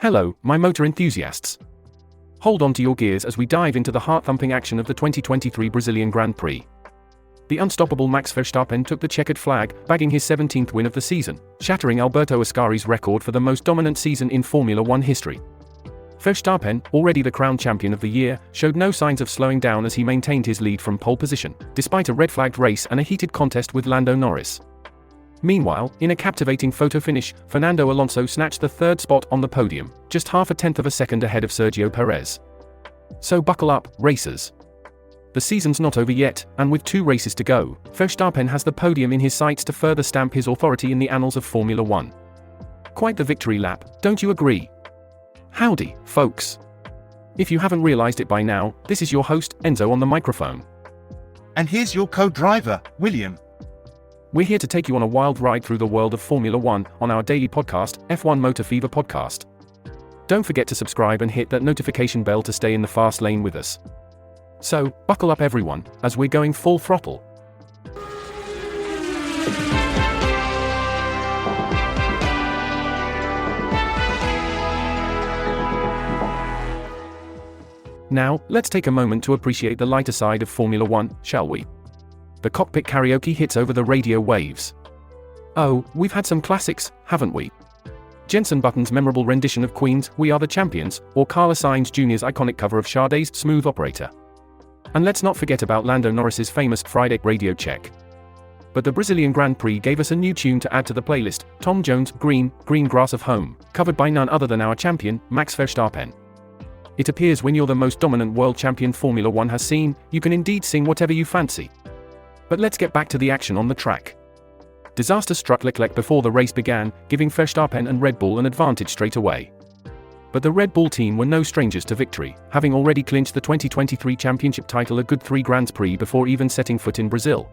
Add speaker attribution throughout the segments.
Speaker 1: Hello, my motor enthusiasts. Hold on to your gears as we dive into the heart-thumping action of the 2023 Brazilian Grand Prix. The unstoppable Max Verstappen took the checkered flag, bagging his 17th win of the season, shattering Alberto Ascari's record for the most dominant season in Formula One history. Verstappen, already the crowned champion of the year, showed no signs of slowing down as he maintained his lead from pole position, despite a red-flagged race and a heated contest with Lando Norris. Meanwhile, in a captivating photo finish, Fernando Alonso snatched the third spot on the podium, just half a tenth of a second ahead of Sergio Perez. So buckle up, racers. The season's not over yet, and with 2 races to go, Verstappen has the podium in his sights to further stamp his authority in the annals of Formula One. Quite the victory lap, don't you agree? Howdy, folks. If you haven't realized it by now, this is your host, Enzo, on the microphone.
Speaker 2: And here's your co-driver, William.
Speaker 1: We're here to take you on a wild ride through the world of Formula One on our daily podcast, F1 Motor Fever Podcast. Don't forget to subscribe and hit that notification bell to stay in the fast lane with us. So, buckle up everyone, as we're going full throttle. Now, let's take a moment to appreciate the lighter side of Formula One, shall we? The cockpit karaoke hits over the radio waves. Oh, we've had some classics, haven't we? Jenson Button's memorable rendition of Queen's "We Are the Champions," or Carlos Sainz Jr.'s iconic cover of Sade's "Smooth Operator." And let's not forget about Lando Norris's famous Friday radio check. But the Brazilian Grand Prix gave us a new tune to add to the playlist, Tom Jones' Green Grass of Home, covered by none other than our champion, Max Verstappen. It appears when you're the most dominant world champion Formula One has seen, you can indeed sing whatever you fancy. But let's get back to the action on the track. Disaster struck Leclerc before the race began, giving Verstappen and Red Bull an advantage straight away. But the Red Bull team were no strangers to victory, having already clinched the 2023 championship title a good 3 Grands Prix before even setting foot in Brazil.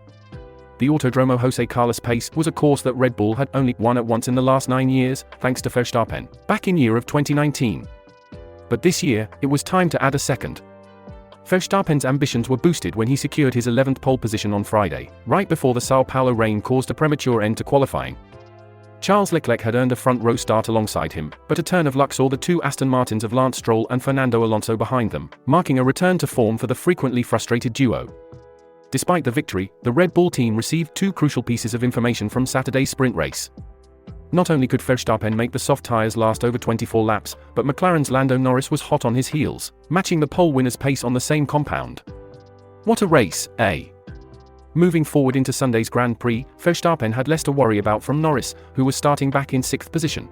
Speaker 1: The Autodromo José Carlos Pace was a course that Red Bull had only won at once in the last 9 years, thanks to Verstappen, back in year of 2019. But this year, it was time to add a second. Verstappen's ambitions were boosted when he secured his 11th pole position on Friday, right before the Sao Paulo rain caused a premature end to qualifying. Charles Leclerc had earned a front-row start alongside him, but a turn of luck saw the 2 Aston Martins of Lance Stroll and Fernando Alonso behind them, marking a return to form for the frequently frustrated duo. Despite the victory, the Red Bull team received 2 crucial pieces of information from Saturday's sprint race. Not only could Verstappen make the soft tyres last over 24 laps, but McLaren's Lando Norris was hot on his heels, matching the pole winner's pace on the same compound. What a race, eh? Moving forward into Sunday's Grand Prix, Verstappen had less to worry about from Norris, who was starting back in 6th position.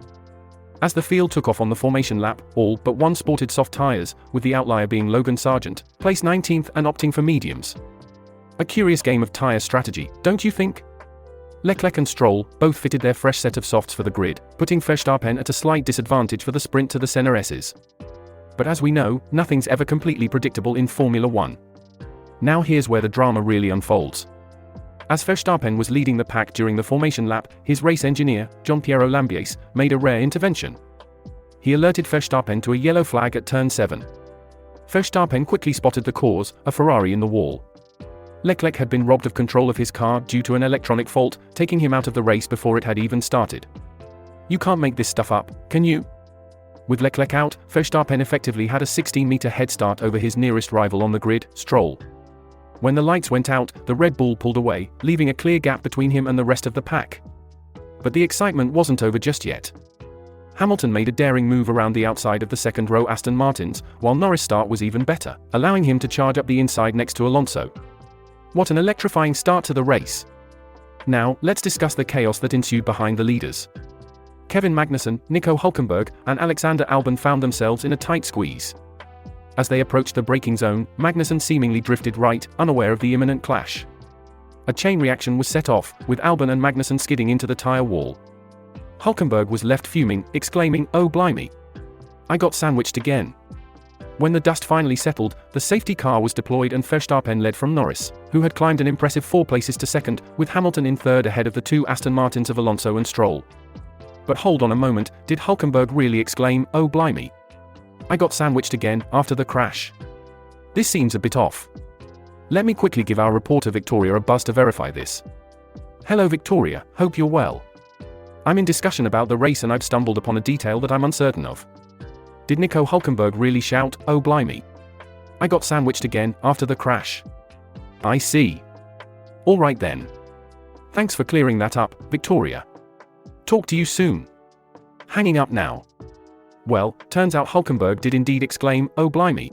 Speaker 1: As the field took off on the formation lap, all but one sported soft tyres, with the outlier being Logan Sargent, placed 19th and opting for mediums. A curious game of tyre strategy, don't you think? Leclerc and Stroll both fitted their fresh set of softs for the grid, putting Verstappen at a slight disadvantage for the sprint to the Senna S's. But as we know, nothing's ever completely predictable in Formula One. Now here's where the drama really unfolds. As Verstappen was leading the pack during the formation lap, his race engineer, Gianpiero Lambiase, made a rare intervention. He alerted Verstappen to a yellow flag at turn 7. Verstappen quickly spotted the cause, a Ferrari in the wall. Leclerc had been robbed of control of his car due to an electronic fault, taking him out of the race before it had even started. You can't make this stuff up, can you? With Leclerc out, Verstappen effectively had a 16-meter head start over his nearest rival on the grid, Stroll. When the lights went out, the Red Bull pulled away, leaving a clear gap between him and the rest of the pack. But the excitement wasn't over just yet. Hamilton made a daring move around the outside of the second-row Aston Martins, while Norris' start was even better, allowing him to charge up the inside next to Alonso. What an electrifying start to the race. Now, let's discuss the chaos that ensued behind the leaders. Kevin Magnussen, Nico Hülkenberg, and Alexander Albon found themselves in a tight squeeze. As they approached the braking zone, Magnussen seemingly drifted right, unaware of the imminent clash. A chain reaction was set off, with Albon and Magnussen skidding into the tyre wall. Hülkenberg was left fuming, exclaiming, "Oh blimey! I got sandwiched again." When the dust finally settled, the safety car was deployed and Verstappen led from Norris, who had climbed an impressive 4 places to second, with Hamilton in third ahead of the 2 Aston Martins of Alonso and Stroll. But hold on a moment, did Hülkenberg really exclaim, "Oh blimey! I got sandwiched again," after the crash? This seems a bit off. Let me quickly give our reporter Victoria a buzz to verify this. Hello Victoria, hope you're well. I'm in discussion about the race and I've stumbled upon a detail that I'm uncertain of. Did Nico Hülkenberg really shout, "Oh blimey. I got sandwiched again," after the crash? I see. Alright then. Thanks for clearing that up, Victoria. Talk to you soon. Hanging up now. Well, turns out Hülkenberg did indeed exclaim, "Oh blimey.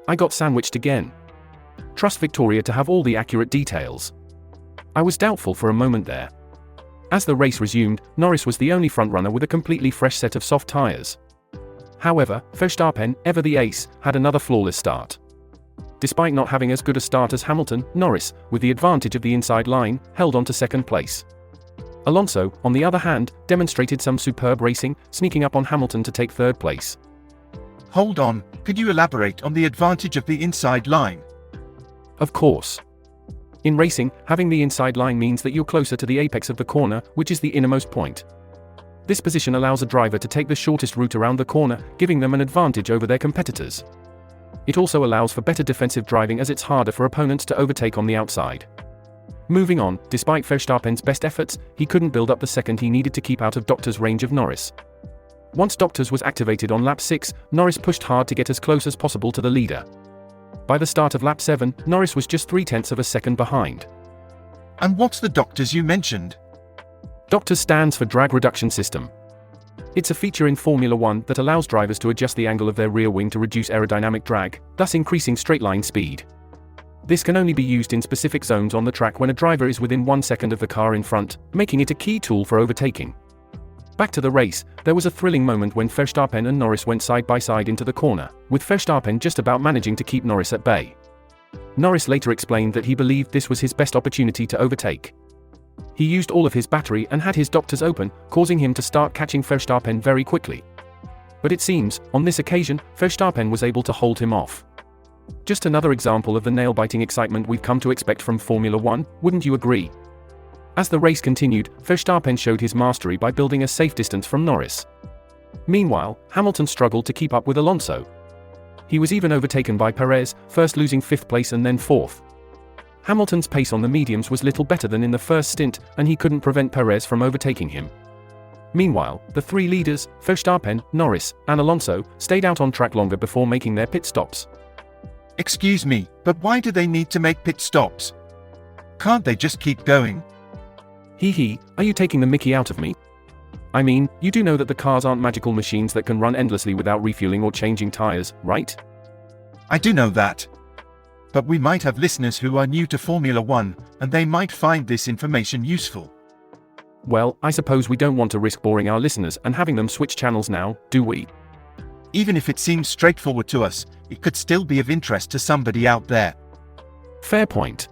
Speaker 1: I got sandwiched again." Trust Victoria to have all the accurate details. I was doubtful for a moment there. As the race resumed, Norris was the only frontrunner with a completely fresh set of soft tyres. However, Verstappen, ever the ace, had another flawless start. Despite not having as good a start as Hamilton, Norris, with the advantage of the inside line, held on to second place. Alonso, on the other hand, demonstrated some superb racing, sneaking up on Hamilton to take third place.
Speaker 2: Hold on, could you elaborate on the advantage of the inside line?
Speaker 1: Of course. In racing, having the inside line means that you're closer to the apex of the corner, which is the innermost point. This position allows a driver to take the shortest route around the corner, giving them an advantage over their competitors. It also allows for better defensive driving as it's harder for opponents to overtake on the outside. Moving on, despite Verstappen's best efforts, he couldn't build up the second he needed to keep out of Doctor's range of Norris. Once Doctor's was activated on lap 6, Norris pushed hard to get as close as possible to the leader. By the start of lap 7, Norris was just 0.3 of a second behind.
Speaker 2: And what's the Doctor's you mentioned?
Speaker 1: Doctor's stands for Drag Reduction System. It's a feature in Formula 1 that allows drivers to adjust the angle of their rear wing to reduce aerodynamic drag, thus increasing straight-line speed. This can only be used in specific zones on the track when a driver is within 1 second of the car in front, making it a key tool for overtaking. Back to the race, there was a thrilling moment when Verstappen and Norris went side by side into the corner, with Verstappen just about managing to keep Norris at bay. Norris later explained that he believed this was his best opportunity to overtake. He used all of his battery and had his Doctors open, causing him to start catching Verstappen very quickly. But it seems, on this occasion, Verstappen was able to hold him off. Just another example of the nail-biting excitement we've come to expect from Formula 1, wouldn't you agree? As the race continued, Verstappen showed his mastery by building a safe distance from Norris. Meanwhile, Hamilton struggled to keep up with Alonso. He was even overtaken by Perez, first losing 5th place and then 4th. Hamilton's pace on the mediums was little better than in the first stint, and he couldn't prevent Perez from overtaking him. Meanwhile, the three leaders, Verstappen, Norris, and Alonso, stayed out on track longer before making their pit stops.
Speaker 2: Excuse me, but why do they need to make pit stops? Can't they just keep going?
Speaker 1: Are you taking the mickey out of me? I mean, you do know that the cars aren't magical machines that can run endlessly without refueling or changing tires, right?
Speaker 2: I do know that. But we might have listeners who are new to Formula 1, and they might find this information useful.
Speaker 1: Well, I suppose we don't want to risk boring our listeners and having them switch channels now, do we?
Speaker 2: Even if it seems straightforward to us, it could still be of interest to somebody out there.
Speaker 1: Fair point.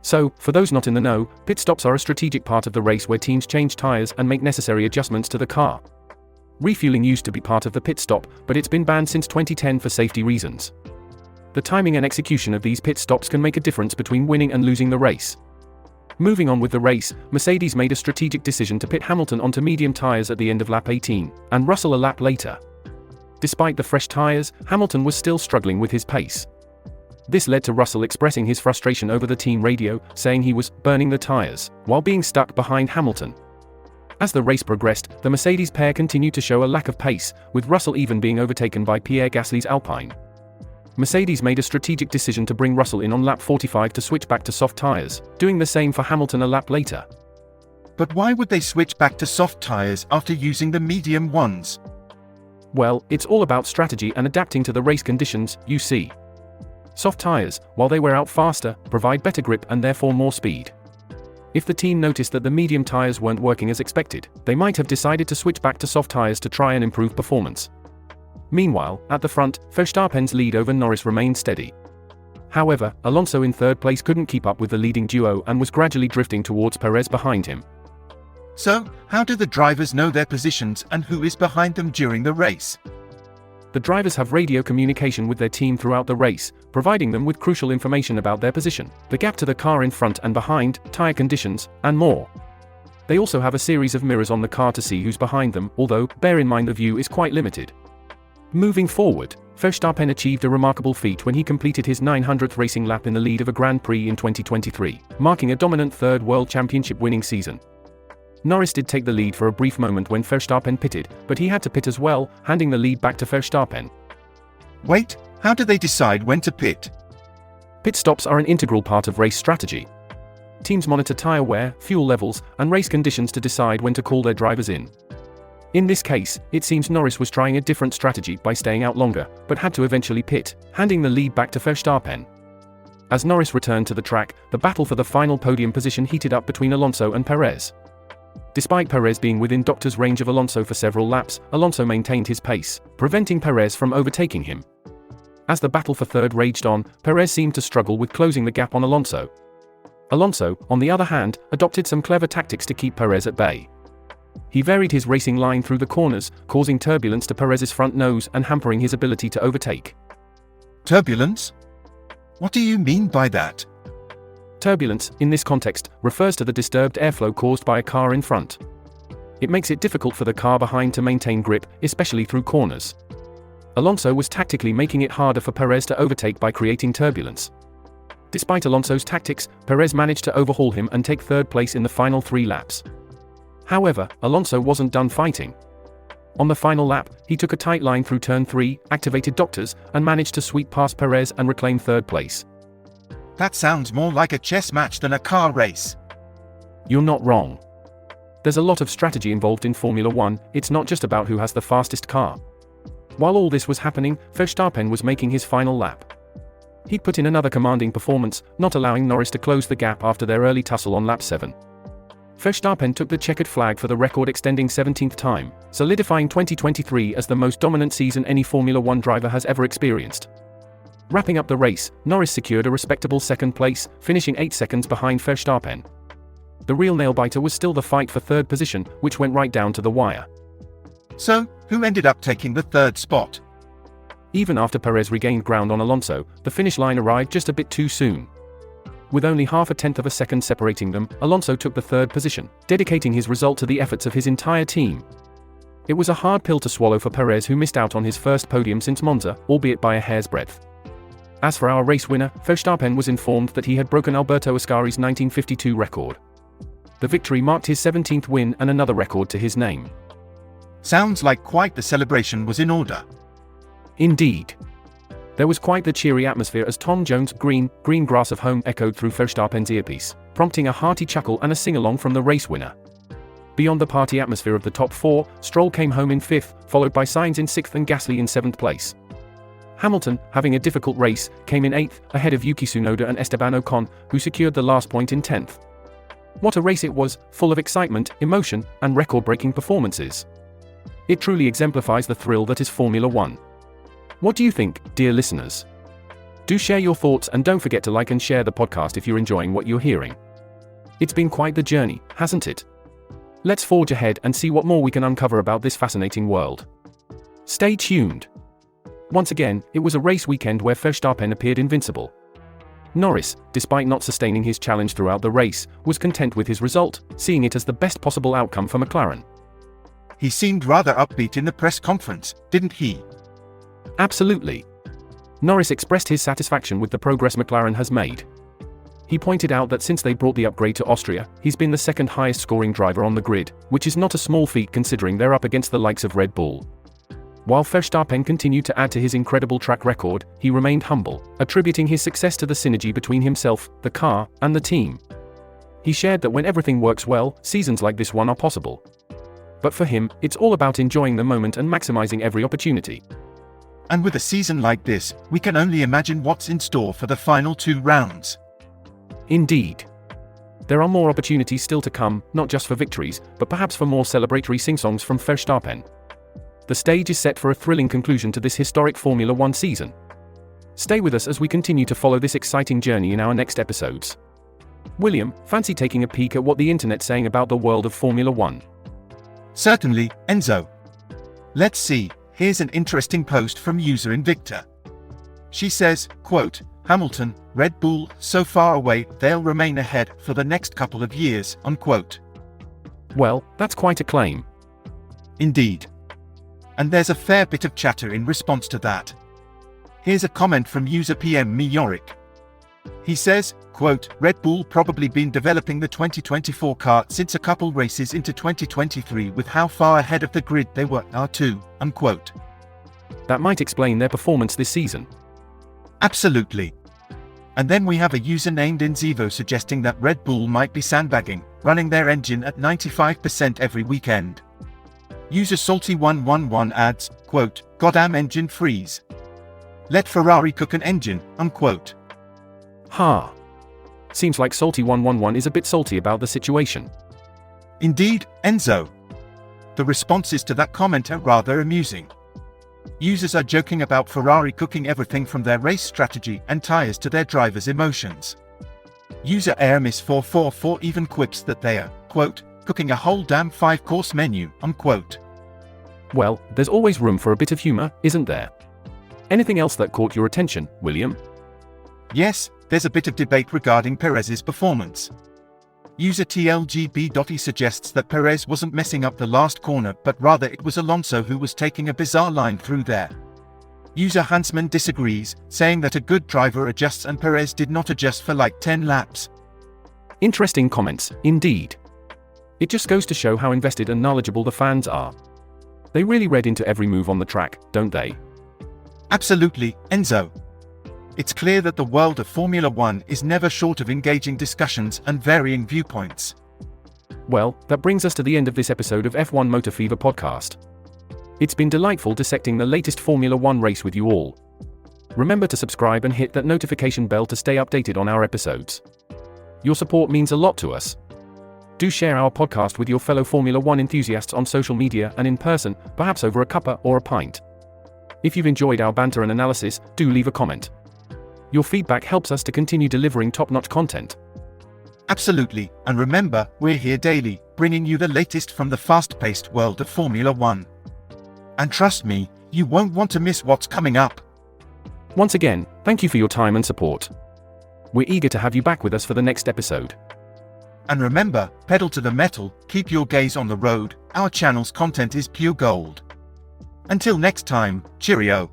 Speaker 1: So, for those not in the know, pit stops are a strategic part of the race where teams change tires and make necessary adjustments to the car. Refueling used to be part of the pit stop, but it's been banned since 2010 for safety reasons. The timing and execution of these pit stops can make a difference between winning and losing the race. Moving on with the race, Mercedes made a strategic decision to pit Hamilton onto medium tires at the end of lap 18, and Russell a lap later. Despite the fresh tires, Hamilton was still struggling with his pace. This led to Russell expressing his frustration over the team radio, saying he was burning the tires, while being stuck behind Hamilton. As the race progressed, the Mercedes pair continued to show a lack of pace, with Russell even being overtaken by Pierre Gasly's Alpine. Mercedes made a strategic decision to bring Russell in on lap 45 to switch back to soft tires, doing the same for Hamilton a lap later.
Speaker 2: But why would they switch back to soft tires after using the medium ones?
Speaker 1: Well, it's all about strategy and adapting to the race conditions, you see. Soft tires, while they wear out faster, provide better grip and therefore more speed. If the team noticed that the medium tires weren't working as expected, they might have decided to switch back to soft tires to try and improve performance. Meanwhile, at the front, Verstappen's lead over Norris remained steady. However, Alonso in third place couldn't keep up with the leading duo and was gradually drifting towards Perez behind him.
Speaker 2: So, how do the drivers know their positions and who is behind them during the race?
Speaker 1: The drivers have radio communication with their team throughout the race, providing them with crucial information about their position, the gap to the car in front and behind, tire conditions, and more. They also have a series of mirrors on the car to see who's behind them, although, bear in mind the view is quite limited. Moving forward, Verstappen achieved a remarkable feat when he completed his 900th racing lap in the lead of a Grand Prix in 2023, marking a dominant third World Championship winning season. Norris did take the lead for a brief moment when Verstappen pitted, but he had to pit as well, handing the lead back to Verstappen.
Speaker 2: Wait, how do they decide when to pit?
Speaker 1: Pit stops are an integral part of race strategy. Teams monitor tire wear, fuel levels, and race conditions to decide when to call their drivers in. In this case, it seems Norris was trying a different strategy by staying out longer, but had to eventually pit, handing the lead back to Verstappen. As Norris returned to the track, the battle for the final podium position heated up between Alonso and Perez. Despite Perez being within doctor's range of Alonso for several laps, Alonso maintained his pace, preventing Perez from overtaking him. As the battle for third raged on, Perez seemed to struggle with closing the gap on Alonso. Alonso, on the other hand, adopted some clever tactics to keep Perez at bay. He varied his racing line through the corners, causing turbulence to Perez's front nose and hampering his ability to overtake.
Speaker 2: Turbulence? What do you mean by that?
Speaker 1: Turbulence, in this context, refers to the disturbed airflow caused by a car in front. It makes it difficult for the car behind to maintain grip, especially through corners. Alonso was tactically making it harder for Perez to overtake by creating turbulence. Despite Alonso's tactics, Perez managed to overhaul him and take third place in the final 3 laps. However, Alonso wasn't done fighting. On the final lap, he took a tight line through turn 3, activated doctors, and managed to sweep past Perez and reclaim third place.
Speaker 2: That sounds more like a chess match than a car race.
Speaker 1: You're not wrong. There's a lot of strategy involved in Formula 1, it's not just about who has the fastest car. While all this was happening, Verstappen was making his final lap. He'd put in another commanding performance, not allowing Norris to close the gap after their early tussle on lap 7. Verstappen took the checkered flag for the record-extending 17th time, solidifying 2023 as the most dominant season any Formula 1 driver has ever experienced. Wrapping up the race, Norris secured a respectable second place, finishing 8 seconds behind Verstappen. The real nail-biter was still the fight for third position, which went right down to the wire.
Speaker 2: So, who ended up taking the third spot?
Speaker 1: Even after Perez regained ground on Alonso, the finish line arrived just a bit too soon. With only half a tenth of a second separating them, Alonso took the third position, dedicating his result to the efforts of his entire team. It was a hard pill to swallow for Perez, who missed out on his first podium since Monza, albeit by a hair's breadth. As for our race winner, Verstappen was informed that he had broken Alberto Ascari's 1952 record. The victory marked his 17th win and another record to his name.
Speaker 2: Sounds like quite the celebration was in order.
Speaker 1: Indeed. There was quite the cheery atmosphere as Tom Jones' green grass of home echoed through Verstappen's earpiece, prompting a hearty chuckle and a sing-along from the race winner. Beyond the party atmosphere of the top 4, Stroll came home in 5th, followed by Sainz in 6th and Gasly in 7th place. Hamilton, having a difficult race, came in 8th, ahead of Yuki Tsunoda and Esteban Ocon, who secured the last point in 10th. What a race it was, full of excitement, emotion, and record-breaking performances. It truly exemplifies the thrill that is Formula 1. What do you think, dear listeners? Do share your thoughts and don't forget to like and share the podcast if you're enjoying what you're hearing. It's been quite the journey, hasn't it? Let's forge ahead and see what more we can uncover about this fascinating world. Stay tuned. Once again, it was a race weekend where Verstappen appeared invincible. Norris, despite not sustaining his challenge throughout the race, was content with his result, seeing it as the best possible outcome for McLaren.
Speaker 2: He seemed rather upbeat in the press conference, didn't he?
Speaker 1: Absolutely. Norris expressed his satisfaction with the progress McLaren has made. He pointed out that since they brought the upgrade to Austria, he's been the second highest scoring driver on the grid, which is not a small feat considering they're up against the likes of Red Bull. While Verstappen continued to add to his incredible track record, he remained humble, attributing his success to the synergy between himself, the car, and the team. He shared that when everything works well, seasons like this one are possible. But for him, it's all about enjoying the moment and maximizing every opportunity.
Speaker 2: And with a season like this, we can only imagine what's in store for the final 2 rounds.
Speaker 1: Indeed. There are more opportunities still to come, not just for victories, but perhaps for more celebratory sing-songs from Verstappen. The stage is set for a thrilling conclusion to this historic Formula 1 season. Stay with us as we continue to follow this exciting journey in our next episodes. William, fancy taking a peek at what the internet's saying about the world of Formula 1?
Speaker 2: Certainly, Enzo. Let's see, here's an interesting post from user Invicta. She says, quote, Hamilton, Red Bull, so far away, they'll remain ahead for the next couple of years, unquote.
Speaker 1: Well, that's quite a claim.
Speaker 2: Indeed. And there's a fair bit of chatter in response to that. Here's a comment from user PM Me Yorick. He says, quote, Red Bull probably been developing the 2024 car since a couple races into 2023 with how far ahead of the grid they were R2, unquote.
Speaker 1: That might explain their performance this season.
Speaker 2: Absolutely. And then we have a user named Inzivo suggesting that Red Bull might be sandbagging, running their engine at 95% every weekend. User Salty111 adds, quote, Goddamn engine freeze. Let Ferrari cook an engine, unquote.
Speaker 1: Ha. Seems like Salty111 is a bit salty about the situation.
Speaker 2: Indeed, Enzo. The responses to that comment are rather amusing. Users are joking about Ferrari cooking everything from their race strategy and tires to their drivers' emotions. User Aramis444 even quips that they are, quote, cooking a whole damn 5-course menu, unquote.
Speaker 1: Well, there's always room for a bit of humor, isn't there? Anything else that caught your attention, William?
Speaker 2: Yes, there's a bit of debate regarding Perez's performance. User TLGB.E suggests that Perez wasn't messing up the last corner but rather it was Alonso who was taking a bizarre line through there. User Hansman disagrees, saying that a good driver adjusts and Perez did not adjust for like 10 laps.
Speaker 1: Interesting comments, indeed. It just goes to show how invested and knowledgeable the fans are. They really read into every move on the track, don't they?
Speaker 2: Absolutely, Enzo. It's clear that the world of Formula One is never short of engaging discussions and varying viewpoints.
Speaker 1: Well, that brings us to the end of this episode of F1 Motor Fever podcast. It's been delightful dissecting the latest Formula One race with you all. Remember to subscribe and hit that notification bell to stay updated on our episodes. Your support means a lot to us. Do share our podcast with your fellow Formula One enthusiasts on social media and in person, perhaps over a cuppa or a pint. If you've enjoyed our banter and analysis, do leave a comment. Your feedback helps us to continue delivering top-notch content.
Speaker 2: Absolutely, and remember, we're here daily, bringing you the latest from the fast-paced world of Formula One. And trust me, you won't want to miss what's coming up.
Speaker 1: Once again, thank you for your time and support. We're eager to have you back with us for the next episode.
Speaker 2: And remember, pedal to the metal, keep your gaze on the road, our channel's content is pure gold. Until next time, cheerio.